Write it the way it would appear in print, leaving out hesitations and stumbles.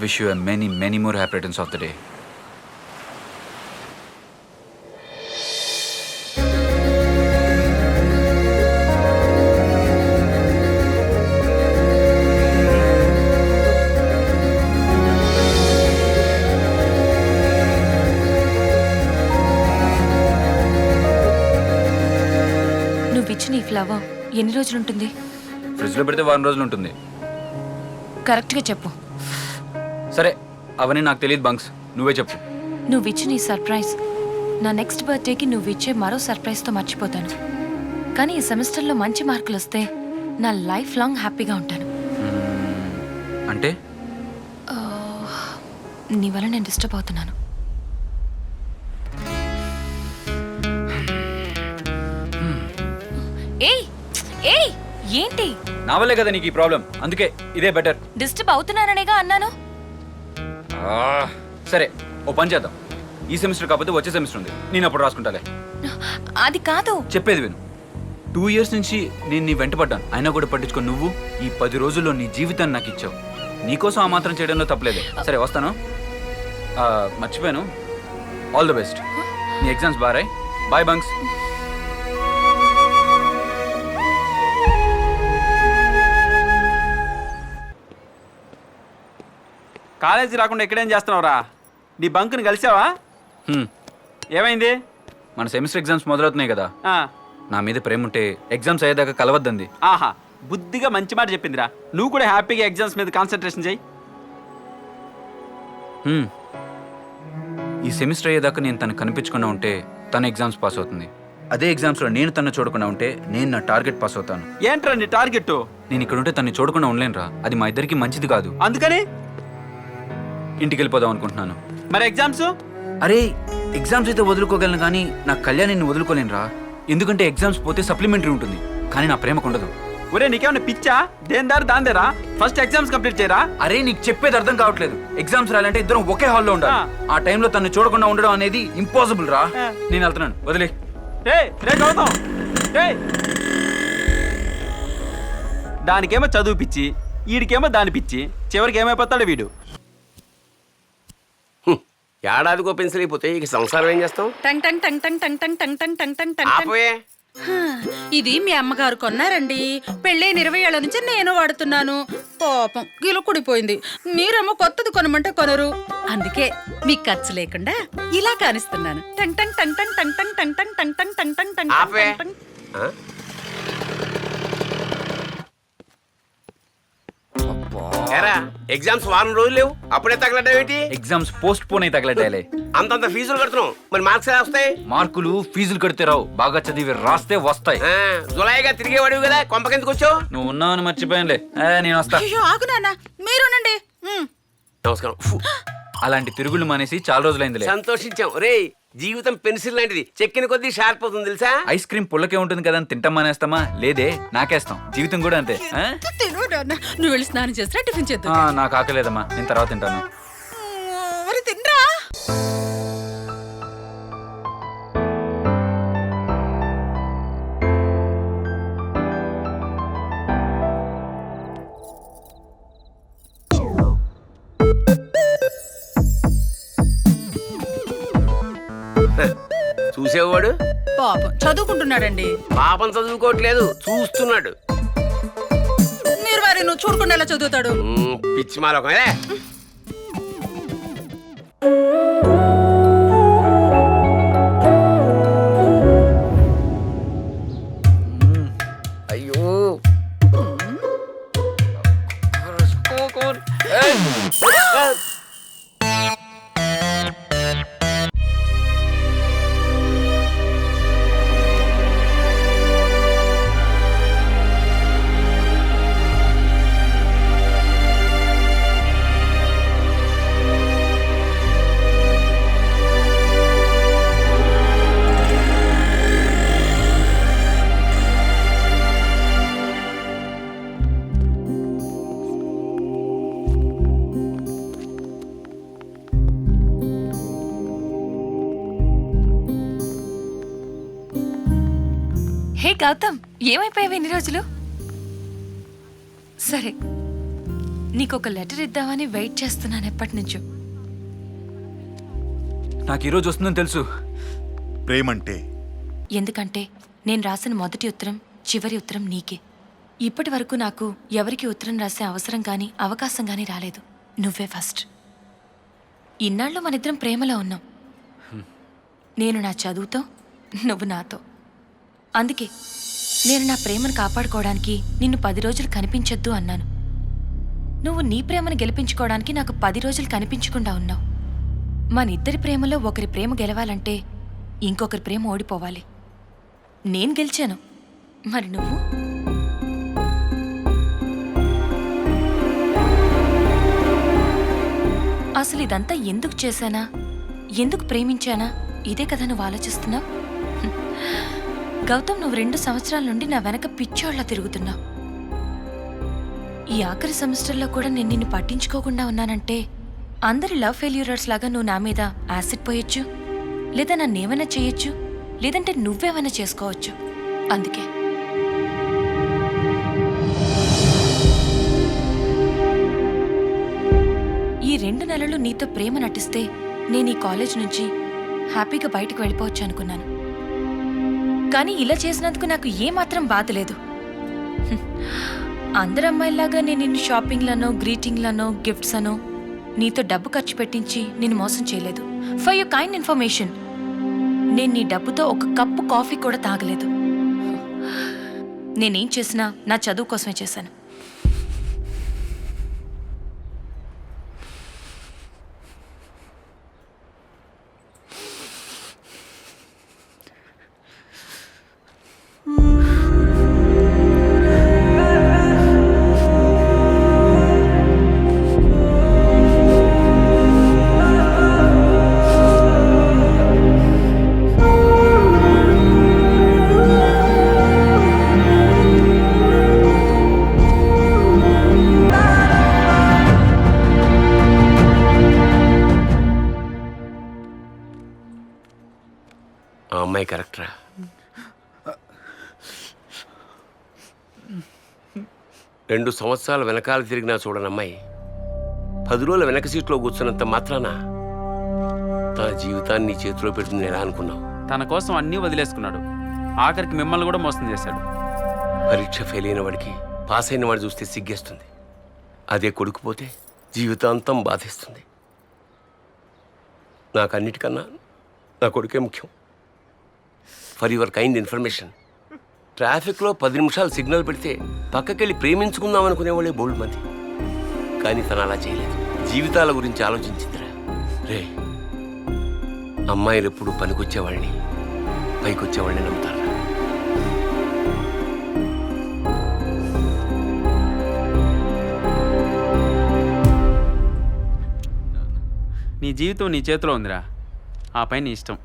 Wish you a many more happy returns of the day. నువ్వు ఇచ్చిన ఈ flower ఎన్ని రోజులు ఉంటుంది? ఫ్రిడ్జ్లో పెడితే 1 రోజులు ఉంటుంది. కరెక్ట్గా చెప్పు. సరే అవన్నీ నాకు తెలియదు బంక్స్, నువ్వే చెప్పు. నువ్వు ఇచ్చిన ఈ సర్ప్రైజ్ నా నెక్స్ట్ బర్త్డేకి నువ్వు ఇచ్చే మరో సర్ప్రైజ్తో మర్చిపోతాను. కానీ ఈ సెమిస్టర్లో మంచి మార్కులు వస్తే నా లైఫ్ లాంగ్ హ్యాపీగా ఉంటాను. అంటే నీ వల్ల నేను డిస్టర్బ్ అవుతున్నాను. ఏయ్ ఏయ్ ఏంటి? నా వల్లే కదా నీకు ఈ ప్రాబ్లం, అందుకే ఇదే బెటర్. డిస్టర్బ్ అవుతున్నాననేగా అన్నాను. సరే ఓ పని చేద్దాం, ఈ సెమిస్టర్ కాకపోతే వచ్చే సెమిస్టర్ ఉంది, నేను అప్పుడు రాసుకుంటాలే. అది కాదు, చెప్పేది విను. 2 years నుంచి నేను నీ వెంట పడ్డాను, అయినా కూడా పట్టించుకో. నువ్వు ఈ 10 రోజుల్లో నీ జీవితాన్ని నాకు ఇచ్చావు. నీకోసం ఆ మాత్రం చేయడంలో తప్పలేదు. సరే వస్తాను. మర్చిపోయాను, ఆల్ ది బెస్ట్. నీ ఎగ్జామ్స్ బాగా రాయ్. Bye bunks. కాలేజీ రాకుండా ఎక్కడేం చేస్తున్నావురా? నీ బంకుని కలిసావా? ఏమైంది? మన సెమిస్టర్ ఎగ్జామ్స్ మొదలవుతున్నాయి కదా, నా మీద ప్రేమ ఉంటే ఎగ్జామ్స్ అయ్యేదాకా కలవద్దంది. ఆహా, బుద్ధిగా మంచి మాట చెప్పిందిరా. నువ్వు కూడా హ్యాపీగా ఎగ్జామ్స్ మీద కాన్సన్ట్రేషన్ చేయి. ఈ సెమిస్టర్ అయ్యేదాకా నేను తను కనిపించకుండా ఉంటే తన ఎగ్జామ్స్ పాస్ అవుతుంది. అదే ఎగ్జామ్స్లో నేను తను చూడకుండా ఉంటే నేను నా టార్గెట్ పాస్ అవుతాను. ఏంట్రా నీ టార్గెట్? నేను ఇక్కడ ఉంటే తను చూడకుండా ఉండలేనురా, అది మా ఇద్దరికి మంచిది కాదు. అందుకని ఇంటికి వెళ్ళిపోదాం అనుకుంటున్నాను. మరి ఎగ్జామ్స్? అరే ఎగ్జామ్స్ అయితే వదులుకోగలను కానీ నా కళ్యాణిని వదులుకోలేనురా. ఎందుకంటే ఎగ్జామ్స్ పోతే సప్లిమెంటరీ ఉంటుంది, కానీ నా ప్రేమకు ఉండదు. ఒరే నీకేమన్నా పిచ్చా? దేని దారి దాందేరా. ఫస్ట్ ఎగ్జామ్స్ కంప్లీట్ చేయరా. అరే నీకు చెప్పేది అర్థం కావట్లేదు. ఎగ్జామ్స్ రాయాలంటే ఇద్దరం ఒకే హాల్లో ఉండాలి. ఆ టైంలో తను చూడకుండా ఉండడం అనేది ఇంపాసిబుల్ రా. నేను వెళ్తున్నాను, వదిలే. దానికేమో చదువు పిచ్చి, వీడికేమో దాని పిచ్చి, చివరికి ఏమైపోతాడు వీడు. ఏడాదికో పెన్సిల్ అయిపోతే ఇక సంసారం ఏం చేస్తాం? టంగ్ టంగ్ టంగ్ టంగ్ టంగ్ టంగ్ టంగ్ టంగ్ టంగ్ టంగ్ టంగ్. ఆపవే. ఇది మీ అమ్మగారు కొన్నారండి. పెళ్ళైన 20 ఏళ్ల నుంచి నేను వాడుతున్నాను. పాపం గిలుకుడిపోయింది. మీరేమో కొత్తది కొనమంటే కొనరు. అందుకే మీకు ఖర్చు లేకుండా ఇలా కానిస్తున్నాను. టంగ్ టంగ్ టంగ్ టంగ్ టంగ్ టంగ్ టంగ్ టంగ్ టంగ్ టంగ్ టంగ్ టంగ్ టంగ్ ఆపే. టంగ్. ఏరా ఎగ్జామ్స్ వారం రోజులు లేవు, అప్పుడే తగలడం ఏంటి? ఎగ్జామ్స్ పోస్ట్ పోన్ అయి తగలటాలే. అంతంత ఫీజులు కడుతున్నావు, మరి మార్క్స్ ఎలా వస్తాయి? మార్కులు ఫీజులు కడితే రావు, బాగా చదివి రాస్తే వస్తాయి. జులాయిగా తిరిగేవాడివి కదా, కొంపకెందుకు వచ్చావు? నువ్వు ఉన్నావని మర్చిపోయానులే. నేను వస్తా. అయ్యో ఆగు నాన్న, మీరునండి. నమస్కారం. అలాంటి తిరుగుళ్ళు మానేసి చాలా రోజులైందిలే. సంతోషించాం. రే జీవితం పెన్సిల్ లాంటిది, చెక్కిన కొద్దీ షార్ప్ అవుతుంది తెలుసా? ఐస్ క్రీమ్ పుల్లకే ఉంటుంది కదా అని తింటాం మానేస్తామా? లేదే, నాకేస్తాం. జీవితం కూడా అంతే. తిను నాన్న, నువ్వు వెళ్ళి స్నానం చేస్తా, టిఫిన్ చేద్దాం. నాకు ఆకలేదమ్మా, నేను తర్వాత తింటాను. మరి తినరా. చూసేవాడు పాపం చదువుకుంటున్నాడండి. పాపం చదువుకోవట్లేదు, చూస్తున్నాడు. మీరు వారి నువ్వు చూడకుండా ఎలా చదువుతాడు? పిచ్చి మాలోకం. అయ్యో హే గౌతమ్, ఏమైపోయావు ఇన్ని రోజులు? సరే నీకు ఒక లెటర్ ఇద్దామని వెయిట్ చేస్తున్నాను ఎప్పటి నుంచో. నాకు ఈరోజు వస్తుందని తెలుసు. ప్రేమంటే ఎందుకంటే నేను రాసిన మొదటి ఉత్తరం చివరి ఉత్తరం నీకే. ఇప్పటి వరకు నాకు ఎవరికి ఉత్తరం రాసే అవసరం కానీ అవకాశం కానీ రాలేదు. నువ్వే ఫస్ట్. ఇన్నాళ్ళు మనిద్దరం ప్రేమలో ఉన్నాం. నేను నా చదువుతో, నువ్వు నాతో. అందుకే నేను నా ప్రేమను కాపాడుకోవడానికి నిన్ను 10 రోజులు కనిపించొద్దు అన్నాను. నువ్వు నీ ప్రేమను గెలిపించుకోవడానికి నాకు 10 రోజులు కనిపించకుండా ఉన్నావు. మనిద్దరి ప్రేమలో ఒకరి ప్రేమ గెలవాలంటే ఇంకొకరి ప్రేమ ఓడిపోవాలి. నేను గెలిచాను, మరి నువ్వు? అసలు ఇదంతా ఎందుకు చేశానా, ఎందుకు ప్రేమించానా, ఇదే కదా నువ్వు ఆలోచిస్తున్నావు. గౌతమ్, నువ్వు 2 సంవత్సరాల నుండి నా వెనక పిచ్చోళ్ళ తిరుగుతున్నావు. ఈ ఆఖరి సెమిస్టర్లో కూడా నేను నిన్ను పట్టించుకోకుండా ఉన్నానంటే అందరి లవ్ ఫెయిల్యూరర్స్ లాగా నువ్వు నా మీద యాసిడ్ పోయొచ్చు, లేదా నన్నేమైనా చేయొచ్చు, లేదంటే నువ్వేమైనా చేసుకోవచ్చు. అందుకే ఈ 2 నెలలు నీతో ప్రేమ నటిస్తే నేను ఈ కాలేజ్ నుంచి హ్యాపీగా బయటకు వెళ్ళిపోవచ్చు అనుకున్నాను. కానీ ఇలా చేసినందుకు నాకు ఏమాత్రం బాధ లేదు. అందరు అమ్మాయిలాగా నేను నిన్ను షాపింగ్లనో, గ్రీటింగ్లనో, గిఫ్ట్స్ అనో నీతో డబ్బు ఖర్చు పెట్టించి నిన్ను మోసం చేయలేదు. ఫర్ యువర్ కైండ్ ఇన్ఫర్మేషన్, నేను నీ డబ్బుతో ఒక కప్పు కాఫీ కూడా తాగలేదు. నేనేం చేసినా నా చదువు కోసమే చేశాను. ఆ అమ్మాయి కరెక్టరా? రెండు సంవత్సరాల వెనకాల తిరిగినా చూడని అమ్మాయి 10 రోజుల వెనక సీట్లో కూర్చున్నంత మాత్రాన తన జీవితాన్ని నీ చేతిలో పెడుతుంది ఎలా అనుకున్నావు? తన కోసం అన్నీ వదిలేసుకున్నాడు. ఆఖరికి మిమ్మల్ని కూడా మోసం చేశాడు. పరీక్ష ఫెయిల్ అయిన వాడికి పాస్ అయిన వాడు చూస్తే సిగ్గేస్తుంది. అదే కొడుకుపోతే జీవితాంతం బాధిస్తుంది. నాకు అన్నిటికన్నా నా కొడుకే ముఖ్యం. ఫర్ యువర్ కైండ్ ఇన్ఫర్మేషన్, ట్రాఫిక్లో 10 నిమిషాలు సిగ్నల్ పెడితే పక్కకెళ్ళి ప్రేమించుకుందాం అనుకునేవాళ్ళే బోల్డ్ మంది. కానీ తను అలా చేయలేదు. జీవితాల గురించి ఆలోచించిందిరా. రే, అమ్మాయిలు ఎప్పుడు పనికొచ్చేవాళ్ళని, పైకొచ్చేవాళ్ళని నమ్ముతారా? నీ జీవితం నీ చేతిలో ఉందిరా. ఆ పైన నీ ఇష్టం.